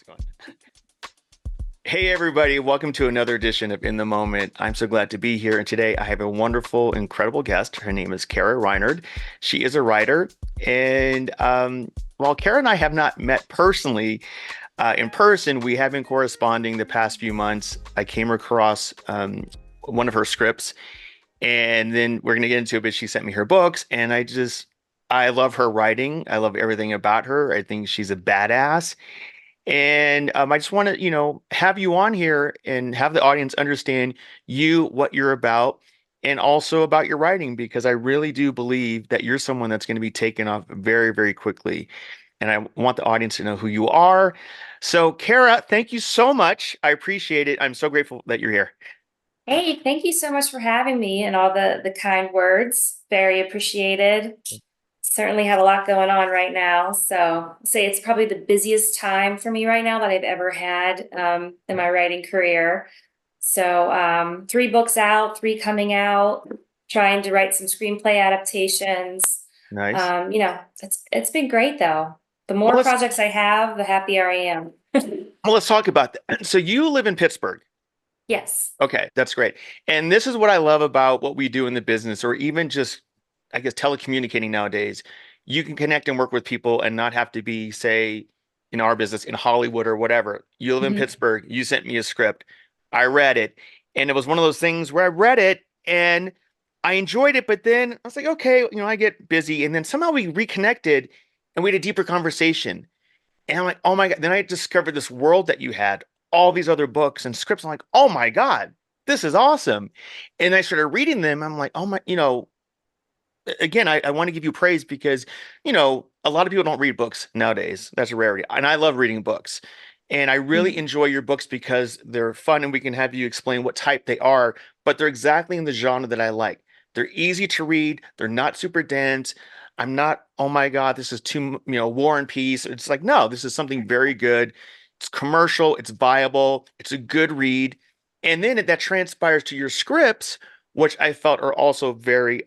microphone. Hey, everybody, welcome to another edition of In the Moment. I'm so glad to be here. And today I have a wonderful, incredible guest. Her name is Cara Reinard. She is a writer. And while Cara and I have not met personally, in person, we have been corresponding the past few months. I came across one of her scripts, and then we're going to get into it, but she sent me her books, and I love her writing. I love everything about her. I think she's a badass. And I just want to, have you on here and have the audience understand you, what you're about, and also about your writing, because I really do believe that you're someone that's going to be taken off very, very quickly. And I want the audience to know who you are. So, Cara, thank you so much. I appreciate it. I'm so grateful that you're here. Hey, thank you so much for having me and all the kind words. Very appreciated. Certainly have a lot going on right now. So I'll say it's probably the busiest time for me right now that I've ever had in my writing career. So three books out, three coming out, trying to write some screenplay adaptations. Nice. It's been great though. The Well, more projects I have, the happier I am. let's talk about that. So you live in Pittsburgh. Yes. Okay, that's great. And this is what I love about what we do in the business, or even just, I guess, telecommunicating nowadays. You can connect and work with people and not have to be, say, in our business in Hollywood or whatever. You live in Mhm. Pittsburgh, you sent me a script, I read it, and it was one of those things where I read it and I enjoyed it, but then I was like, okay, I get busy. And then somehow we reconnected and we had a deeper conversation. And I'm like, oh my God. Then I discovered this world that you had, all these other books and scripts. I'm like, oh my God, this is awesome. And I started reading them. I'm like, oh my, again, I want to give you praise because, a lot of people don't read books nowadays. That's a rarity. And I love reading books. And I really enjoy your books because they're fun and we can have you explain what type they are, but they're exactly in the genre that I like. They're easy to read. They're not super dense. I'm not, oh my God, this is too, War and Peace. It's like, no, this is something very good. It's commercial, it's viable, it's a good read. And then that transpires to your scripts, which I felt are also very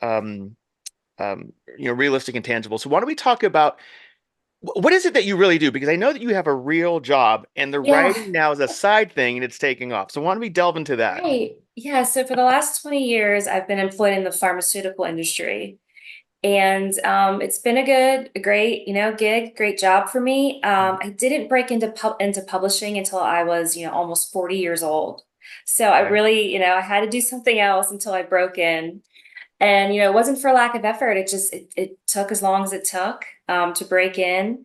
realistic and tangible. So why don't we talk about what is it that you really do? Because I know that you have a real job and the Yeah. writing now is a side thing and it's taking off. So why don't we delve into that? Right. Yeah. So for the last 20 years, I've been employed in the pharmaceutical industry. And it's been a great, gig, great job for me. I didn't break into publishing until I was, almost 40 years old. So I Okay. really, I had to do something else until I broke in. And, it wasn't for lack of effort. It took as long as it took to break in.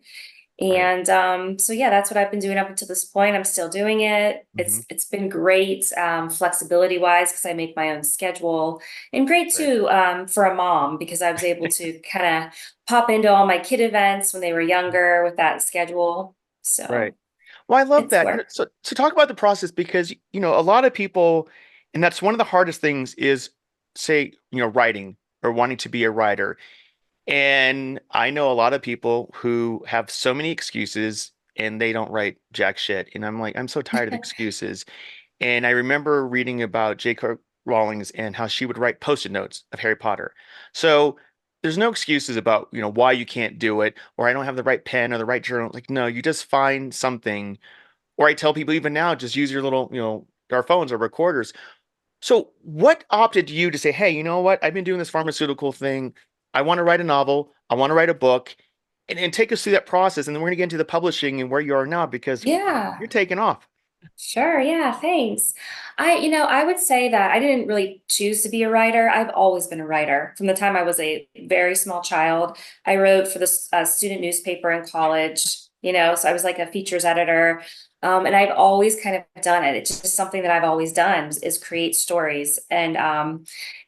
Right. And so yeah, that's what I've been doing up until this point. I'm still doing it. Hmm. It's been great, flexibility wise, because I make my own schedule, and great Right. too for a mom because I was able to kind of pop into all my kid events when they were younger with that schedule. Right. So Well, I love it's that. work. So talk about the process because, a lot of people, and that's one of the hardest things is say, writing or wanting to be a writer. And I know a lot of people who have so many excuses and they don't write jack shit. And I'm like, I'm so tired of excuses. And I remember reading about J.K. Rowling's and how she would write post-it notes of Harry Potter. So there's no excuses about, why you can't do it, or I don't have the right pen or the right journal. Like, no, you just find something. Or I tell people even now, just use your little, our phones or recorders. So what opted you to say, hey, you know what? I've been doing this pharmaceutical thing. I want to write a novel. I want to write a book. And take us through that process. And then we're going to get into the publishing and where you are now because Yeah. you're taking off. Sure, yeah, thanks. I would say that I didn't really choose to be a writer. I've always been a writer. From the time I was a very small child, I wrote for the student newspaper in college, so I was like a features editor. And I've always kind of done it. It's just something that I've always done is create stories. And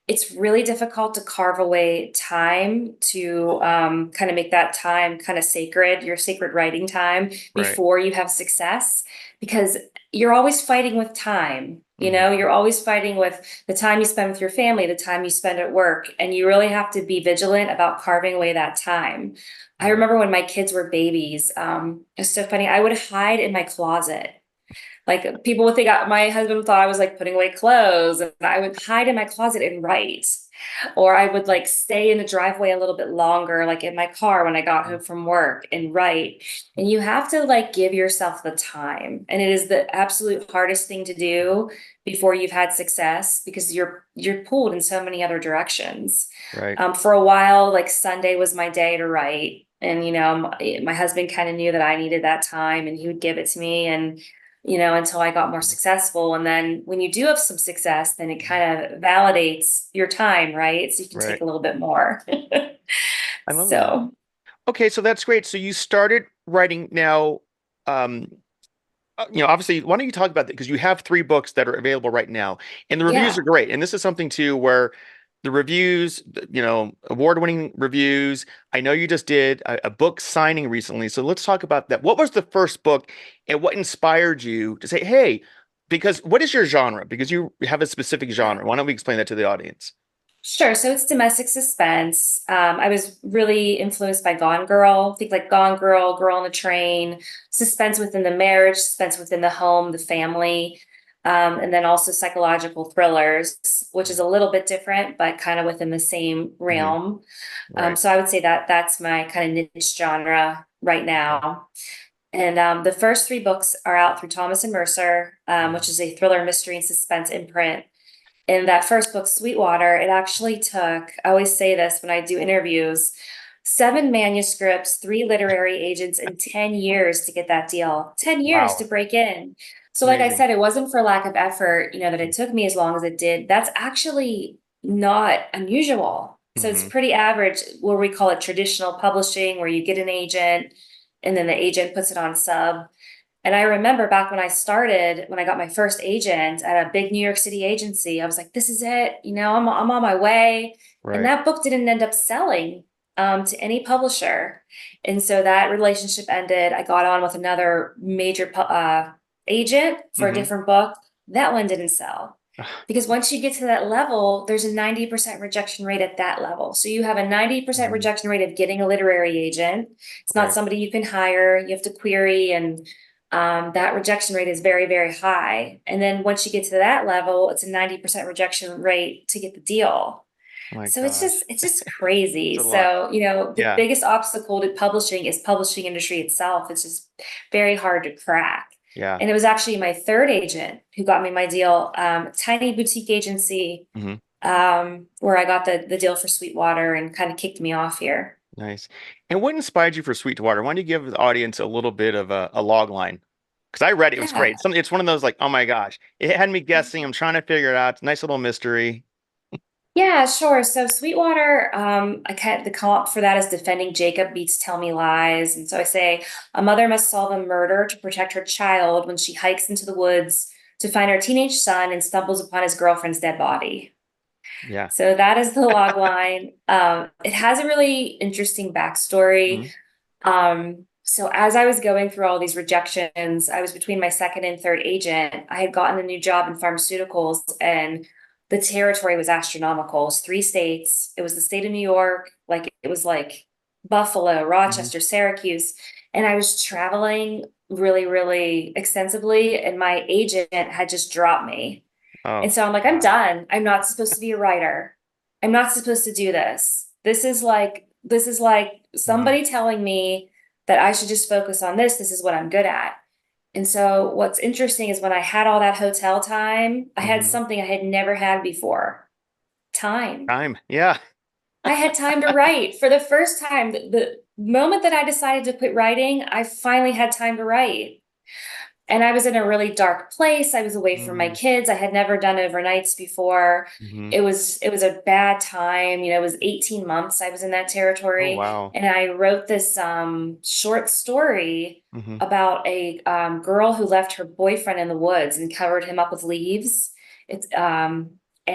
it's really difficult to carve away time to kind of make that time kind of sacred, your sacred writing time Right. before you have success, because you're always fighting with time. Hmm. You're always fighting with the time you spend with your family, the time you spend at work, and you really have to be vigilant about carving away that time. I Right. remember when my kids were babies, it's so funny. I would hide in my closet. Like people would think my husband thought I was like putting away clothes, and I would hide in my closet and write. Or I would like stay in the driveway a little bit longer, like in my car when I got home from work and write. And you have to like give yourself the time. And it is the absolute hardest thing to do before you've had success because you're pulled in so many other directions. Right. For a while, like Sunday was my day to write. And, my husband kind of knew that I needed that time and he would give it to me. And until I got more successful. And then when you do have some success, then it kind of validates your time, right? So you can take Right. a little bit more. I love that. So, Okay, so that's great. So you started writing now. Um, Obviously, why don't you talk about that? Because you have three books that are available right now, and the reviews yeah. are great. And this is something too where the reviews, award-winning reviews. I know you just did a book signing recently, so let's talk about that. What was the first book, and what inspired you to say, "Hey," because what is your genre? Because you have a specific genre. Why don't we explain that to the audience? Sure. So it's domestic suspense. I was really influenced by Gone Girl. Think like Gone Girl, Girl on the Train, suspense within the marriage, suspense within the home, the family, and then also psychological thrillers, which is a little bit different, but kind of within the same Hmm. realm. Right. So I would say that that's my kind of niche genre right Okay. now. And the first three books are out through Thomas and Mercer, which is a thriller, mystery, and suspense imprint. In that first book, Sweetwater, it actually took, I always say this when I do interviews, seven manuscripts, three literary agents, and 10 years to get that deal, 10 years to Wow. break in. So, like I Amazing. said, it wasn't for lack of effort, that it took me as long as it did. That's actually not unusual. So, it's Hmm. pretty average, where we call it traditional publishing, where you get an agent and then the agent puts it on sub. And I remember back when I started, when I got my first agent at a big New York City agency, I was like, this is it. I'm on my way. And Right. that book didn't end up selling to any publisher. And so that relationship ended. I got on with another major agent for a Hmm. different book. That one didn't sell. Because once you get to that level, there's a 90% rejection rate at that level. So you have a 90% Hmm. rejection rate of getting a literary agent. It's not Right. somebody you can hire. You have to query, and that rejection rate is very, very high. And then once you get to that level, it's a 90% rejection rate to get the deal. Oh my So it's just gosh. it's just crazy. It's a lot. So, the Yeah. biggest obstacle to publishing is publishing industry itself. It's just very hard to crack. Yeah. And it was actually my third agent who got me my deal, tiny boutique agency, Hmm. where I got the deal for Sweetwater and kind of kicked me off here. Nice. And what inspired you for Sweetwater? Why don't you give the audience a little bit of a log line? Because I read it, it was Yeah. great. It's one of those like, oh my gosh, it had me guessing. I'm trying to figure it out. It's a nice little mystery. Yeah, sure. So Sweetwater, the comp for that is defending Jacob beats tell me lies. And so I say a mother must solve a murder to protect her child when she hikes into the woods to find her teenage son and stumbles upon his girlfriend's dead body. Yeah. So that is the log line. It has a really interesting backstory. Hmm. So as I was going through all these rejections, I was between my second and third agent. I had gotten a new job in pharmaceuticals, and the territory was astronomical. It was three states. It was the state of New York, like it was like Buffalo, Hmm. Rochester, Syracuse. And I was traveling really, really extensively, and my agent had just dropped me. And Oh, so I'm like, I'm wow. done. I'm not supposed to be a writer. I'm not supposed to do this. This is like Hmm. somebody telling me that I should just focus on this. This is what I'm good at. And so what's interesting is when I had all that hotel time, I had Hmm. something I had never had before. Time. Time. Yeah. I had time to write for the first time. The moment that I decided to quit writing, I finally had time to write. And I was in a really dark place. I was away from my Hmm. kids. I had never done overnights before. Hmm. It was a bad time. It was 18 months I was in that Oh, territory. wow. And I wrote this short story Hmm. about a girl who left her boyfriend in the woods and covered him up with leaves. It's and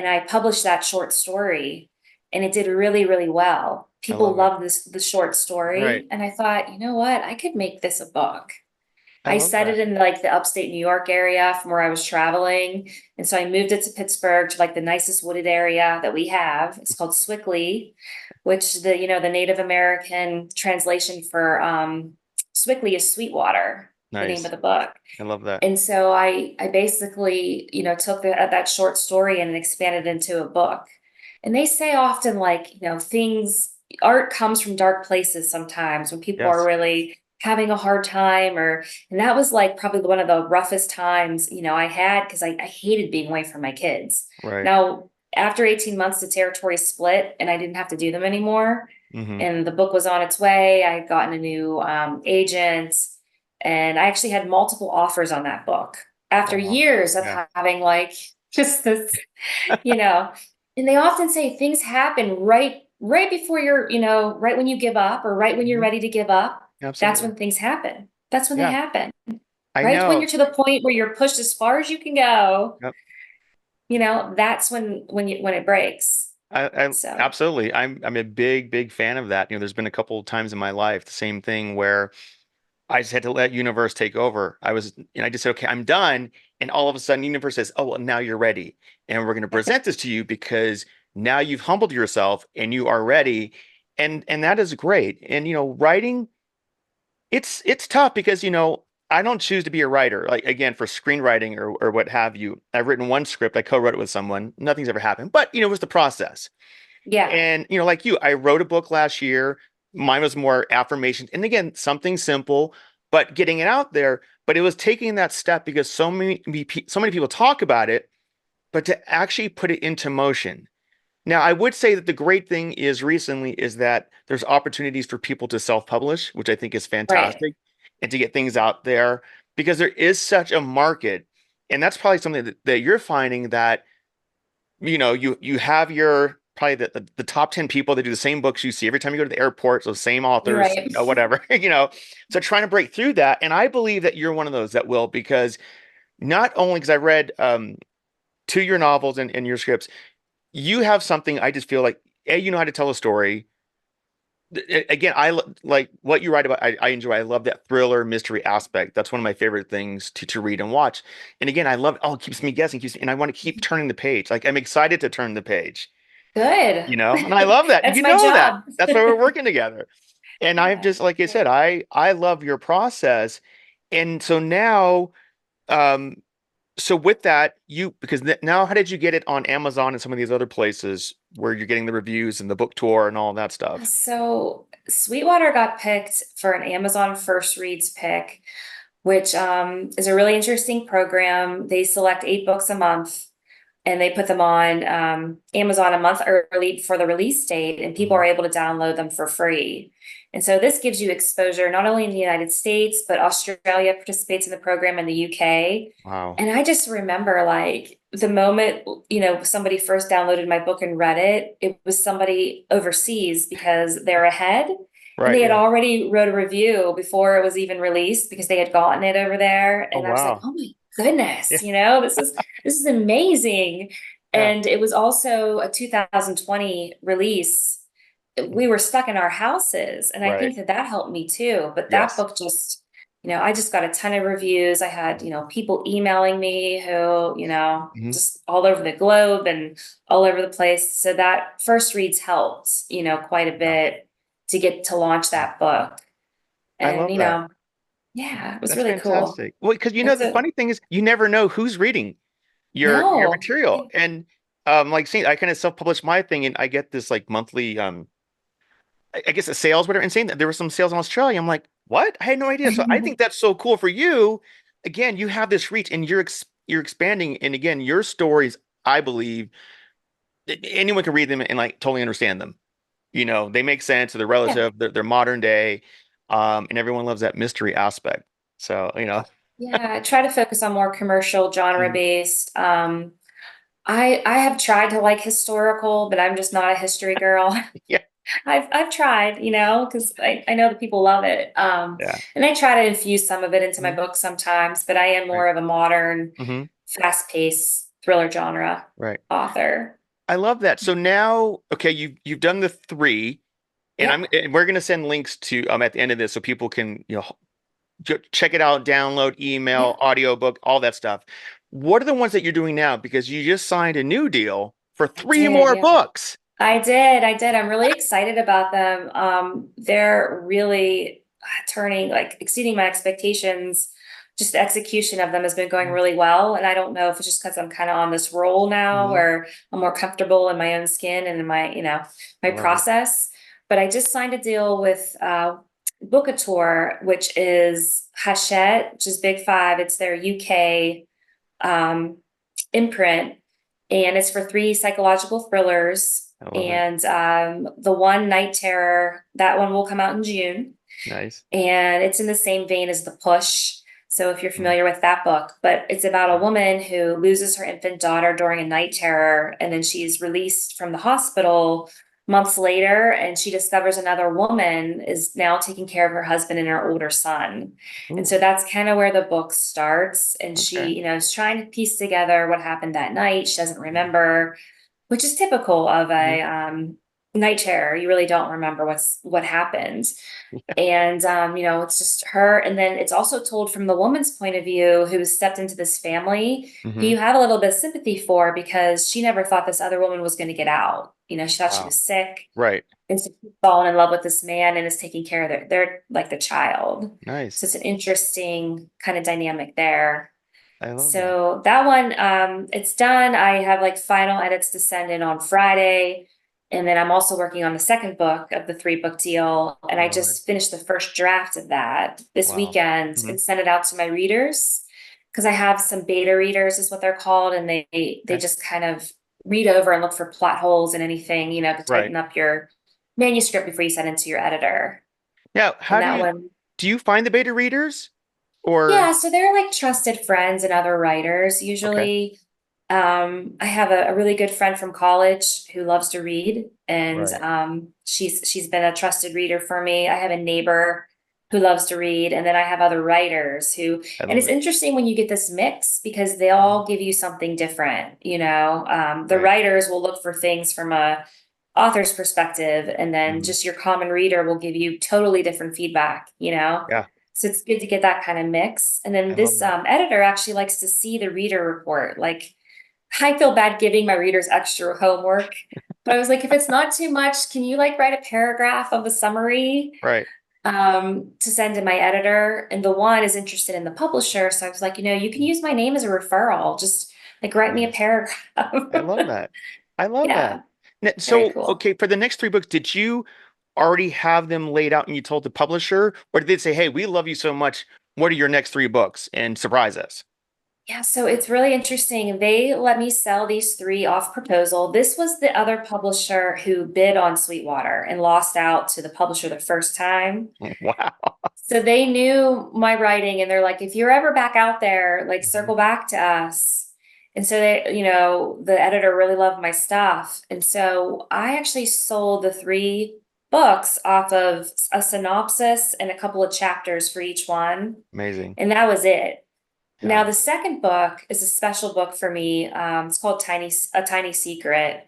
I published that short story, and it did really, really well. I People love it. loved the short Right. story, and I thought, you know what? I could make this a book. I I love set that. it in like the upstate New York area from where I was traveling. And so I moved it to Pittsburgh, to like the nicest wooded area that we have. It's called Swickley, which the Native American translation for Swickley is Sweetwater. the name of Nice. the book. I love that. And so I basically, took that short story and expanded into a book. And they say often, like, art comes from dark places sometimes when people are Yes. really having a hard time, and that was like probably one of the roughest times, I had, because I hated being away from my kids. Right. Now, after 18 months, the territory split and I didn't have to do them anymore. Hmm. And the book was on its way. I had gotten a new agent, and I actually had multiple offers on that book after Wow. years of Yeah. having like just this, you know, and they often say things happen right before right when you give up, or right when you're Hmm. ready to give up. That's Absolutely. when things happen. That's when they Yeah. happen. I Right when know. you're to the point where you're pushed as far as you can go, Yep. that's when it breaks. I So, absolutely. I'm a big fan of that. There's been a couple of times in my life the same thing where I just had to let universe take over. I just said, okay, I'm done. And all of a sudden, universe says, oh, well, now you're ready. And we're going to present this to you because now you've humbled yourself and you are ready. And that is great. And, writing, it's tough because, I don't choose to be a writer. Like, again, for screenwriting or what have you. I've written one script, I co-wrote it with someone. Nothing's ever happened, but, it was the process. yeah, And, like you, I wrote a book last year. Mine was more affirmations. And again, something simple, but getting it out there. But it was taking that step because so many people talk about it, but to actually put it into motion. Now, I would say that the great thing is recently is that there's opportunities for people to self-publish, which I think is right, fantastic, and to get things out there because there is such a market. And that's probably something that you're finding that you have your probably the top 10 people that do the same books you see every time you go to the airport, so same authors, right. whatever, So trying to break through that. And I believe that you're one of those that will, because not only because I read two of your novels and your scripts, you have something I just feel like, A, you know how to tell a story. Again, like what you write about. I enjoy. I love that thriller mystery aspect. That's one of my favorite things to read and watch. And again, I love. Oh, it keeps me guessing, and I want to keep turning the page. Like I'm excited to turn the page. Good. And I love that. That's You my know that. job. That's why we're working together. And I've Yeah. just, like I said, I love your process. And so now, um, so with that, because now, how did you get it on Amazon and some of these other places where you're getting the reviews and the book tour and all that stuff? So Sweetwater got picked for an Amazon First Reads pick, which is a really interesting program. They select 8 books a month, and they put them on Amazon a month early for the release date, and people are Mhm. able to download them for free. And so this gives you exposure not only in the United States, but Australia participates in the program, in the UK. Wow. And I just remember, like, the moment, somebody first downloaded my book and read it, it was somebody overseas because they're ahead. And Right. they had Yeah. already wrote a review before it was even released because they had gotten it over there. Oh, And I was like, wow. oh my Yeah. goodness, this is amazing. Yeah. And it was also a 2020 release. We were stuck in our houses, and I Right. think that helped me too. But that Yes. book just, I just got a ton of reviews. I had, people emailing me who, Hmm. just all over the globe and all over the place. So that First Reads helped, quite a Yeah. bit to get to launch that book. I And, love that. yeah, it was That's really cool. fantastic. Well, because And the so, funny thing is you never know who's reading your no, material. And like saying I kind of self-published my thing and I get this like monthly I guess a sales, whatever, and saying that there were some sales in Australia. I'm like, what? I had no idea. So I think that's so cool for you. Again, you have this reach and you're expanding. And again, your stories, I believe, anyone can read them and like totally understand them. They make sense, they're yeah, relative, they're modern day, and everyone loves that mystery aspect. So, yeah, I try to focus on more commercial genre Mhm. based. I have tried to like historical, but I'm just not a history girl. Yeah, I've tried, because I know that people love it. yeah. And I try to infuse some of it into my Mhm. books sometimes, but I am Right. more of a modern, Hmm. fast-paced thriller genre Right. author. I love that. So now, okay, you've done the three, and Yep. we're gonna send links to at the end of this so people can check it out, download, email, Yep. audiobook, all that stuff. What are the ones that you're doing now? Because you just signed a new deal for I three did, more yeah. books. I did. I'm really excited about them. They're really exceeding my expectations. just the execution of them has been going really well. And I don't know if it's just because I'm kind of on this roll now Mm-hmm. where I'm more comfortable in my own skin and in my, my I love it. process. But I just signed a deal with Bookatour, which is Hachette, which is Big Five. It's their UK um, imprint, and it's for three psychological thrillers. I love it. And the one, Night Terror, that one will come out in June, Nice. and it's in the same vein as The Push. So if you're Mm, familiar with that book, but it's about a okay. woman who loses her infant daughter during a night terror, and then she's released from the hospital months later, and she discovers another woman is now taking care of her husband and her older son. And Ooh, so that's kind of where the book starts. And okay. she, is trying to piece together what happened that night. She doesn't Mm-hmm. remember, which is typical of Mm-hmm. a night terror. You really don't remember what happened. And it's just her. And then it's also told from the woman's point of view who stepped into this family who Mm-hmm. you have a little bit of sympathy for because she never thought this other woman was going to get out. She thought she Wow. was sick. Right. And so she's fallen in love with this man and is taking care of their like the child. So Nice. it's an interesting kind of dynamic there. I love that. So that one, it's done. I have like final edits to send in on Friday. And then I'm also working on the second book of the 3-book deal. And I I love it. just finished the first draft of that this Wow. weekend Mm-hmm. and sent it out to my readers because I have some beta readers is what they're called. And they Okay. just kind of read over and look for plot holes and anything, to Right. tighten up your manuscript before you send it to your editor. Now, And that one, do you find the beta readers or yeah, so they're like trusted friends and other writers. okay. Usually, I have a really good friend from college who loves to read, and Right. she's been a trusted reader for me. I have a neighbor who loves to read, and then I have other writers who, I and love it's it. interesting when you get this mix because they Mhm. all give you something different. The Right. writers will look for things from a author's perspective, and then Hmm. just your common reader will give you totally different feedback. Yeah. So it's good to get that kind of mix. And then I love this that. editor actually likes to see the reader report. Like, I feel bad giving my readers extra homework, but I was like, if it's not too much, can you like write a paragraph of a summary Right. to send to my editor? And the one is interested in the publisher. So I was like, you can use my name as a referral. Just like write me a Nice. paragraph. I love that. I love that. Yeah, very So, cool. okay, for the next three books, did you already have them laid out and you told the publisher, or did they say, "Hey, we love you so much. What are your next three books?" and surprise us? Yeah, so it's really interesting. They let me sell these three off proposal. This was the other publisher who bid on Sweetwater and lost out to the publisher the first time. Wow. So they knew my writing and they're like, if you're ever back out there, like Mhm. circle back to us. And so the editor really loved my stuff. And so I actually sold the three books off of a synopsis and a couple of chapters for each one. Amazing. And that was it. Now, Yeah. the second book is a special book for me. It's called A Tiny Secret.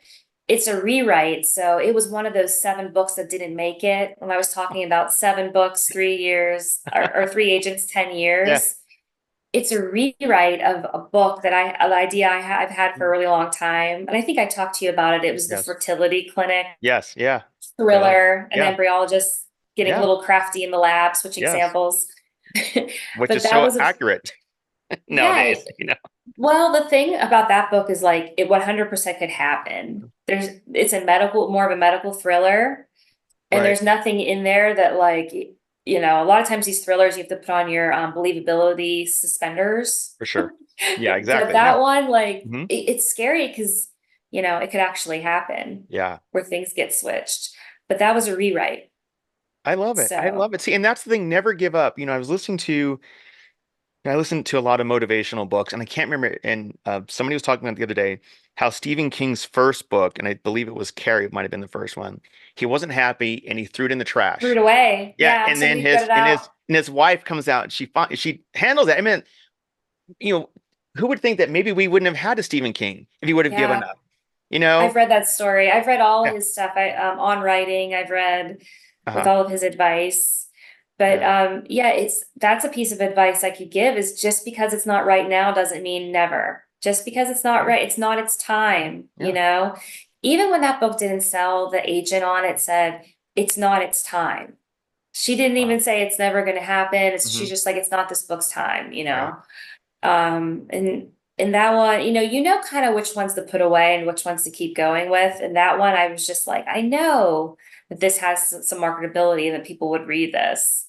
It's a rewrite. So it was one of those seven books that didn't make it. When I was talking about seven books, 3 years, or three agents, 10 Yeah. years. It's a rewrite of a book an idea I've had for a really long time. And I think I talked to you about it. It was the Yes. fertility clinic Yes. Yeah. Totally. thriller, an Yeah. embryologist getting a Yeah. little crafty in the lab, switching Yes. samples. Which But is that so was accurate yeah. nowadays. Well, the thing about that book is like it 100% could happen. It's more of a medical thriller, and Right. there's nothing in there that like, a lot of times these thrillers you have to put on your believability suspenders. For sure. Yeah, But exactly. Yeah. that one, like, Hmm. it's scary because, it could actually happen Yeah. where things get switched. But that was a rewrite. I love it. I So, love it. See, and that's the thing, never give up. I listened to a lot of motivational books, and I can't remember. And somebody was talking about the other day how Stephen King's first book, and I believe it was Carrie, it might have been the first one. He wasn't happy, and he threw it in the threw it trash. away. Yeah, Yeah, and then somebody put his it and out. his and his wife comes out, and she handles it. I mean, you know, who would think that maybe we wouldn't have had a Stephen King if he would have given Yeah. up? You know? I've read that story. I've read all of Yeah. his stuff. On writing, I've read with Uh-huh. all of his advice. But Yeah. yeah, that's a piece of advice I could give is just because it's not right now doesn't mean never. Just because it's not Yeah. right, it's not its time. Yeah. Even when that book didn't sell, the agent on it said it's not its time. She didn't Wow. even say it's never going to happen. Hmm. She's just like, it's not this book's time, you Right. know? And that one, you know kind of which ones to put away and which ones to keep going with. And that one, I was just like, I know that this has some marketability and that people would read this.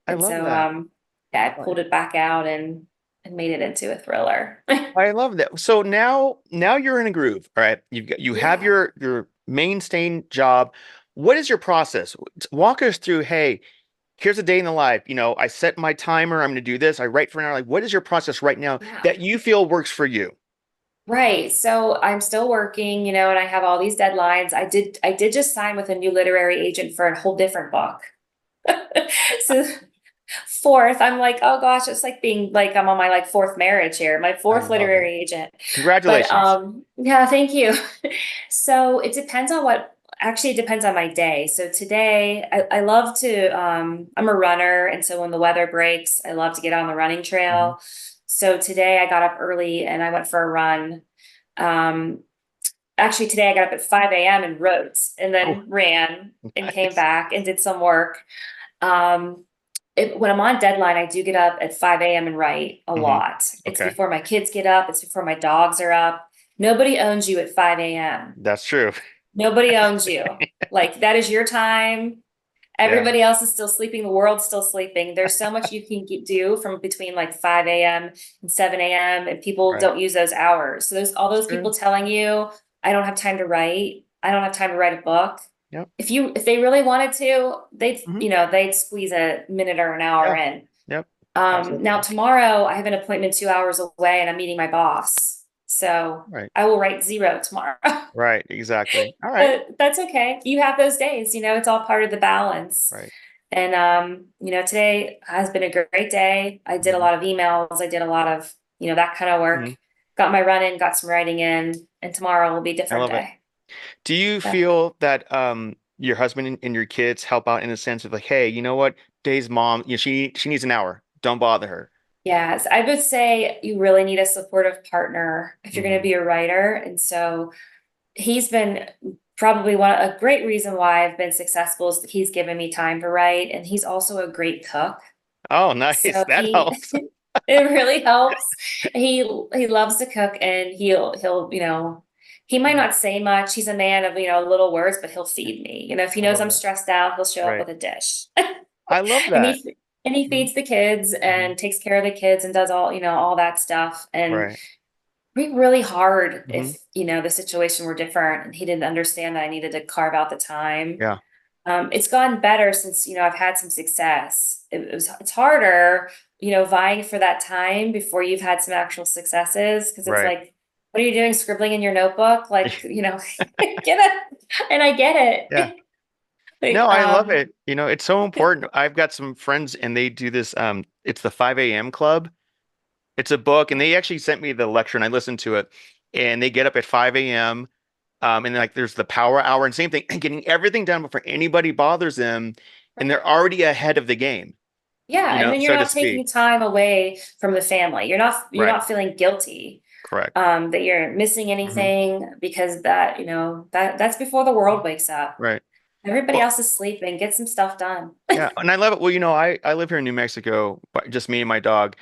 I And love so, that. yeah, I pulled it back out and made it into a thriller. I love that. So now you're in a groove. All right. You have Yeah. your mainstay job. What is your process? Walk us through, hey, here's a day in the life. I set my timer. I'm going to do this. I write for an hour. Like, what is your process right now Yeah. that you feel works for you? Right. So I'm still working, and I have all these deadlines. I did just sign with a new literary agent for a whole different book. So fourth, I'm like, oh gosh, it's like being like I'm on my like fourth marriage here, my I fourth love it. literary agent. But Congratulations. yeah, thank you. So it depends on actually it depends on my day. So today I love to I'm a runner, and so when the weather breaks, I love to get on the running Hmm. trail. So today I got up early and I went for a run. Um Actually today I got up at 5 a.m. and wrote and Oh, then ran and came nice. back and did some work. Um, when I'm on deadline, I do get up at 5 a.m. and write a Hmm. lot. It's Okay. before my kids get up, it's before my dogs are up. Nobody owns you at 5 a.m. That's true. Nobody owns you. Like that is your time. Yeah. Everybody else is still sleeping. The world's still sleeping. There's so much you can do from between like 5 a.m. and 7 a.m. and people Right. don't use those hours. So all That's those true. people telling you, I don't have time to write. I don't have time to write a book. Yep. If they really wanted to, Hmm. they'd squeeze a minute or an hour Yeah. in. Yep. Now Absolutely. tomorrow I have an appointment 2 hours away and I'm meeting my boss. So Right. I will write zero tomorrow. Right. Exactly. All right. But that's okay. You have those days, it's all part of the balance. Right. And today has been a great day. I did a Hmm. lot of emails. I did a lot of, that kind of work. Hmm. Got my run in, got some writing in, and tomorrow will be a I different love it. day. Do you So, feel that your husband and your kids help out in a sense of like, hey, you know what? Dave's mom, she needs an hour. Don't bother her. yes, I would say you really need a supportive partner if you're going to Hmm. be a writer. And so he's been probably a great reason why I've been successful is that he's given me time to write, and he's also a great cook. Oh, nice. So That helps. it really helps. He loves to cook, and he'll he might not say much. He's a man of little words, but he'll feed me. If he I knows love I'm that. stressed out, he'll show up Right. with a dish. I love And that. he Hmm. feeds the kids Hmm. and takes care of the kids and does all that stuff. And Right. it'd be really hard Hmm. if the situation were different and he didn't understand that I needed to carve out the time. Yeah. It's gotten better since I've had some success. It's harder, vying for that time before you've had some actual successes, because it's Right. like, what are you doing, scribbling in your notebook? Like, get it, and I get Yeah. it. Like, No, I love it. It's so important. I've got some friends and they do this. It's the 5 a.m. club. It's a book, and they actually sent me the lecture and I listened to it. And they get up at 5 a.m. And like there's the power hour and same thing, getting everything done before anybody bothers them, and they're already ahead of the game, yeah, and then you're so to not speak. taking time away from the family. You're Right. not feeling guilty Correct. that you're missing Hmm. anything, because that's before the world wakes up. Right. Everybody Well, else is sleeping. Get some stuff done. yeah, and I love it. Well, I live here in New Mexico, but just me and my dog,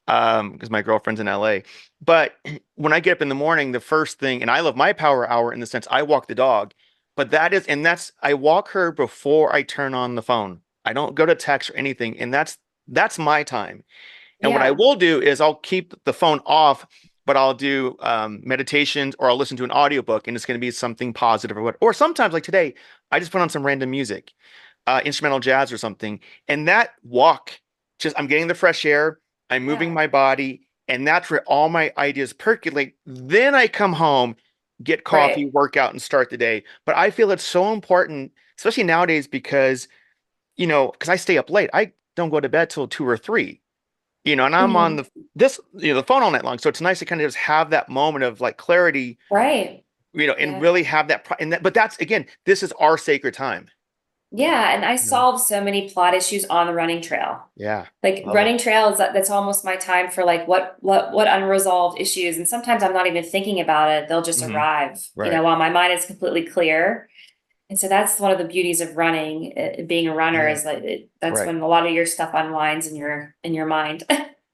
because my girlfriend's in LA. But when I get up in the morning, the first thing, and I love my power hour in the sense I walk the dog, but I walk her before I turn on the phone. I don't go to text or anything, and that's my time. And what I Yeah, will do is I'll keep the phone off, but I'll do meditations or I'll listen to an audiobook, and it's going to be something positive or what. Or sometimes, like today, I just put on some random music, instrumental jazz or something. And that walk, just I'm getting the fresh air, I'm moving yeah, my body, and that's where all my ideas percolate. Then I come home, get coffee, right. work out, and start the day. But I feel it's so important, especially nowadays, because I stay up late. I don't go to bed till 2 or 3, and I'm on Mhm. the phone all night long. So it's nice to kind of just have that moment of like clarity, Right. and Yeah. really have but that's again, this is our sacred time. Yeah, and I You know? solved so many plot issues on the running trail. Yeah. Like Love it. running trails, that's almost my time for like what unresolved issues. And sometimes I'm not even thinking about it. They'll just Hmm. arrive, Right. while my mind is completely clear. And so that's one of the beauties of running, being a runner Yeah. is like that's Right. when a lot of your stuff unwinds in your mind.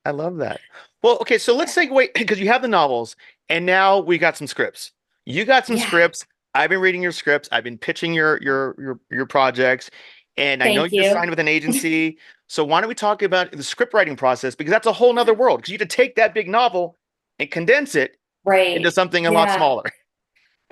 I love that. Well, okay, so let's segue because you have the novels and now we got some scripts. You got some Yeah, scripts. I've been reading your scripts. I've been pitching your projects, and I know thank you just you. signed with an agency. So why don't we talk about the script writing process because that's a whole nother world because you have to take that big novel and condense it into Right. something a lot Yeah. smaller.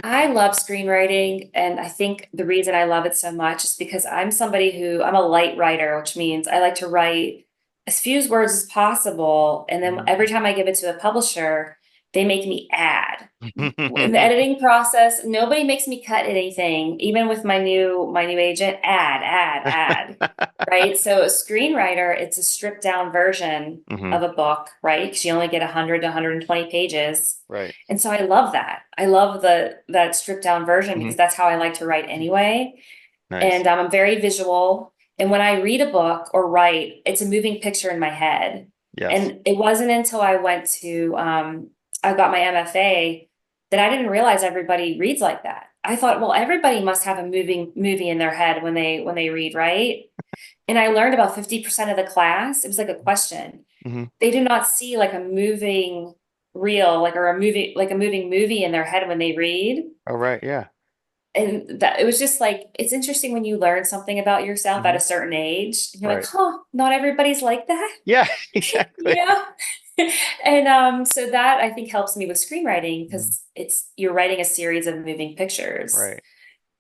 I love screenwriting, and I think the reason I love it so much is because I'm a light writer, which means I like to write as few words as possible. And then every time I give it to a publisher, they make me add. In the editing process, nobody makes me cut anything, even with my new agent, add, right? So a screenwriter, it's a stripped down version Hmm. of a book, right? Because you only get 100 to 120 pages. Right. And so I love that. I love that stripped down version Hmm. because that's how I like to write anyway. Nice. And I'm very visual. And when I read a book or write, it's a moving picture in my head. Yes. And it wasn't until I got my MFA that I didn't realize everybody reads like that. I thought, well, everybody must have a moving movie in their head when they read, right? And I learned about 50% of the class, it was like a question. Hmm. They do not see like a moving reel, like or a movie, like a moving movie in their head when they read. All right. Yeah. And that it was just like it's interesting when you learn something about yourself at Hmm. a certain age. And you're like, Right. huh, not everybody's like that, Yeah. you Exactly. know? And so that I think helps me with screenwriting Mhm. because it's you're writing a series of moving pictures. Right.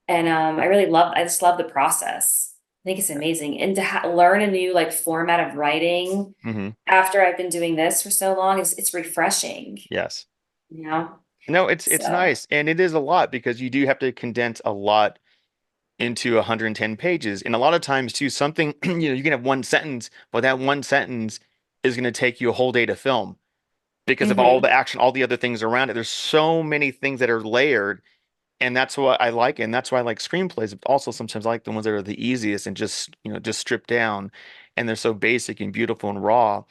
And I just love the process. I think it's amazing. And to learn a new like format of writing Hmm. after I've been doing this for so long, it's refreshing, Yes. you know? No, it's So nice, and it is a lot because you do have to condense a lot into 110 pages, and a lot of times too, something you can have one sentence, but that one sentence is going to take you a whole day to film because of all the mhm. action, all the other things around it. There's so many things that are layered, and that's what I like, and that's why I like screenplays. But also sometimes I like the ones that are the easiest and just stripped down, and they're so basic and beautiful and raw.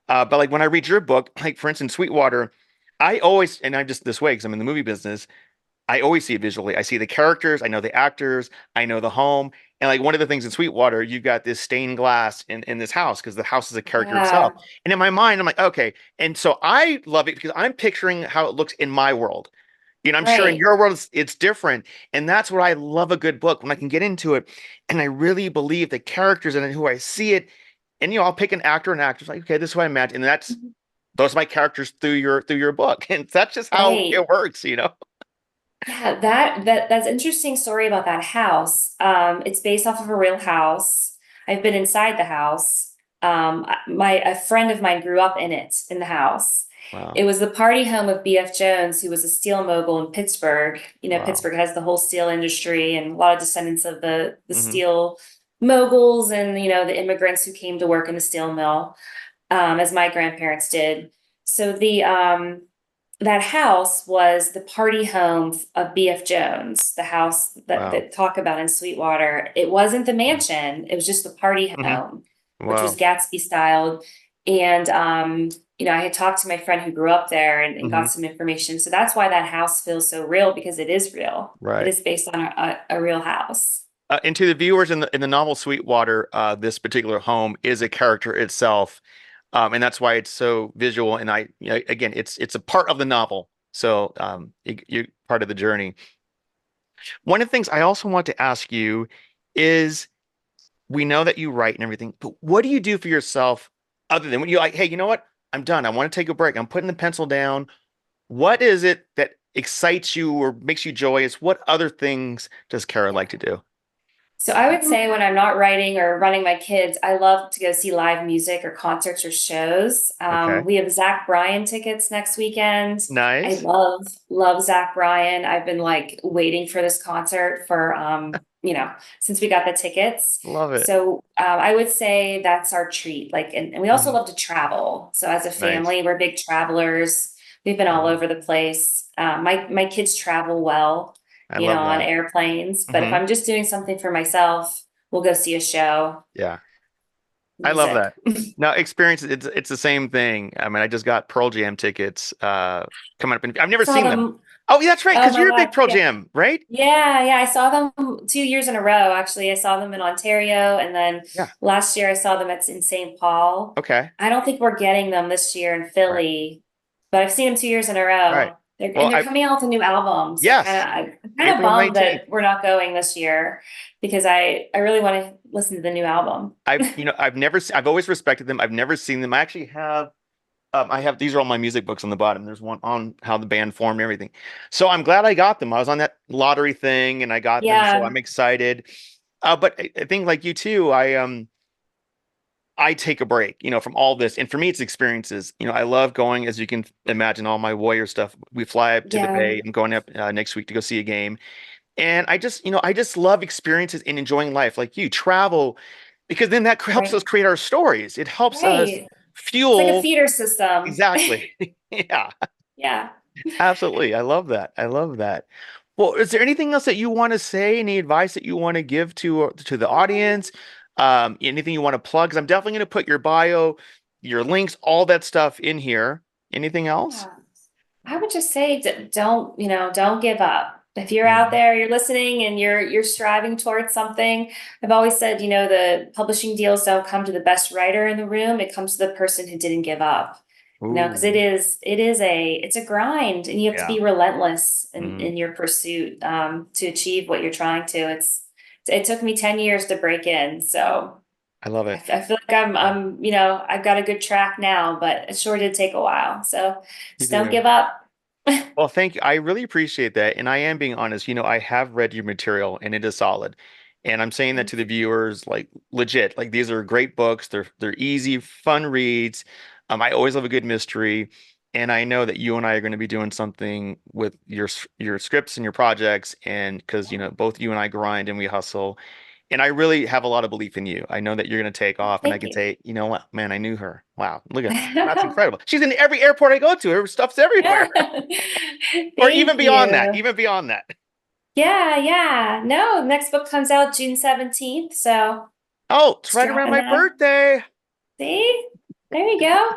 But like when I read your book, like for instance, Sweetwater, I always, and I'm just this way because I'm in the movie business, I always see it visually. I see the characters, I know the actors, I know the home. And like one of the things in Sweetwater, you've got this stained glass in this house because the house is a character itself. Yeah, And in my mind, I'm like, okay. And so I love it because I'm picturing how it looks in my world. I'm sure in right. your world it's different. And that's what I love a good book when I can get into it. And I really believe the characters and who I see it. And I'll pick an actor and actress like, okay, this is what I imagine. And that's Mhm. those are my characters through your book. And that's just how Right. it works. Yeah, that's interesting story about that house. It's based off of a real house. I've been inside the house. My a friend of mine grew up in it, in the house. Wow. It was the party home of B.F. Jones, who was a steel mogul in Pittsburgh. You know, Wow. Pittsburgh has the whole steel industry and a lot of descendants of the Hmm. steel moguls and the immigrants who came to work in the steel mill, as my grandparents did. So the that house was the party home of B.F. Jones, the house that Wow. that talk about in Sweetwater. It wasn't the mansion; it was just the party Hmm. home, which was Wow. Gatsby styled. And I had talked to my friend who grew up there and Hmm. got some information. So that's why that house feels so real because it is real. It Right. is based on a real house. And to the viewers in the novel Sweetwater, this particular home is a character itself, and that's why it's so visual. And again, it's a part of the novel, so you're part of the journey. One of the things I also want to ask you is, we know that you write and everything, but what do you do for yourself other than when you're like, hey, you know what? I'm done. I want to take a break. I'm putting the pencil down. What is it that excites you or makes you joyous? What other things does Kara like to do? So I would say when I'm not writing or running my kids, I love to go see live music or concerts or shows. Okay. We have Zach Bryan tickets next weekend. I Nice. love Zach Bryan. I've been like waiting for this concert for since we got the tickets. Love it. So I would say that's our treat. Like, and we also Hmm. love to travel. So as a Nice. family, we're big travelers. We've been all Wow. over the place. My kids travel well, I love on that. airplanes. But if Hmm. I'm just doing something for myself, we'll go see a show, Yeah. I love music. that. Now, experience, it's the same thing. I mean, I just got Pearl Jam tickets coming up, and I've never Saw seen them. them. Oh, yeah, that's right, Oh because my you're a big gosh. Pearl Yeah. Jam, right? Yeah, yeah. I saw them 2 years in a row, actually. I saw them in Ontario, and then Yeah. last year I saw them in St. Paul. Okay. I don't think we're getting them this year in Right. Philly, but I've seen them 2 years in a Right. row. Well, They're coming out with a new album, so yes, I'm kind of April bummed 19th. that we're not going this year because I really want to listen to the new album. I've always respected them. I've never seen them. I actually have, I have, these are all my music books on the bottom. There's one on how the band formed and everything. So I'm glad I got them. I was on that lottery thing and I got them. So Yeah, I'm excited. But I think like you too, I take a break, from all this. And for me, it's experiences. I love going, as you can imagine, all my Warrior stuff. We fly up to the yeah, Bay. I'm going up next week to go see a game. And I just love experiences and enjoying life like you travel because then that helps right, us create our stories. It helps us right. It's like a fuel. feeder system. Exactly. Yeah, Yeah. absolutely. I love that. I love that. Well, is there anything else that you want to say? Any advice that you want to give to the audience? Anything you want to plug? 'Cause I'm definitely going to put your bio, your links, all that stuff in here. Anything else? Yeah. I would just say don't, don't give up. If you're out Mhm. there, you're listening and you're striving towards something. I've always said, the publishing deals don't come to the best writer in the room. It comes to the person who didn't give up. Because Ooh, it's a grind and you have to yeah. be relentless Hmm. in your pursuit to achieve what you're trying to. It took me 10 years to break in. So I love it. I feel like I've got a good track now, but it sure did take a while. So You just don't do. give up. Well, thank you. I really appreciate that. And I am being honest. I have read your material and it is solid. And I'm saying that to the viewers, like legit, like these are great books. They're easy, fun reads. I always love a good mystery. And I know that you and I are going to be doing something with your scripts and your projects. And because, both you and I grind and we hustle. And I really have a lot of belief in you. I know that you're going to take off, and I Thank can you. say, you know what, man, I knew her. Wow, look at that's incredible. She's in every airport I go to. Her stuff's everywhere. Or even Thank beyond that, you. even beyond that. Yeah, yeah. No, next book comes out June 17th, so Oh, it's just right around dropping my that. birthday. See? There you go.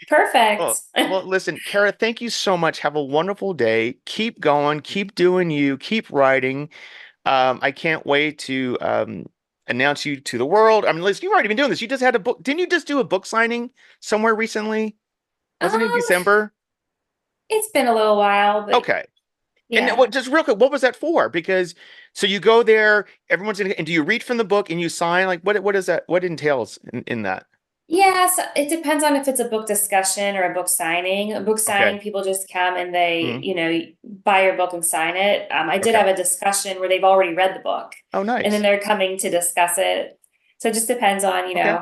Perfect. Well, listen, Kara, thank you so much. Have a wonderful day. Keep going, keep doing you, keep writing. I can't wait to announce you to the world. I mean, listen, you've already been doing this. You just had a book. Didn't you just do a book signing somewhere recently? Wasn't it Um, December? it's been a little while, but Okay. And yeah. what just real quick, what was that for? Because so you go there, everyone's gonna, and do you read from the book and you sign? Like what is that? What entails in that? Yeah, so it depends on if it's a book discussion or a book signing. A book Okay. signing, people just come and they, Hmm. buy your book and sign it. I did Okay. have a discussion where they've already read the book Oh, and then nice. they're coming to discuss it. So it just depends on, Okay.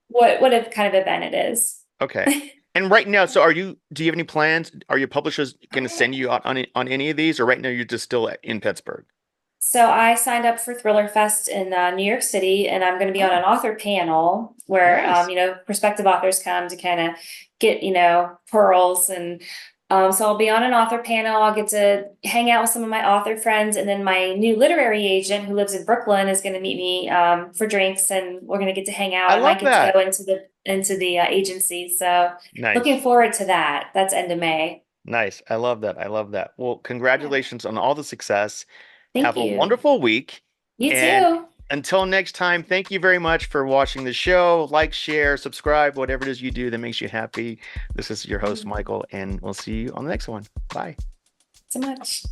what kind of event it is. Okay. And right now, so do you have any plans? Are your publishers going to send you out on any of these, or right now you're just still in Pittsburgh? So I signed up for Thriller Fest in New York City, and I'm going to be on an Oh, author panel where nice. prospective authors come to kind of get pearls, and so I'll be on an author panel. I'll get to hang out with some of my author friends, and then my new literary agent who lives in Brooklyn is going to meet me for drinks, and we're going to get to hang out. I I might love get to that. go into the agency, so looking Nice. forward to that. That's end of May. Nice. I love that. I love that. Well, Yeah, congratulations on all the success. thank Have a you. wonderful week. You And too. until next time, thank you very much for watching the show. Like, share, subscribe, whatever it is you do that makes you happy. This is your host, Michael, and we'll see you on the next one. Bye. So much.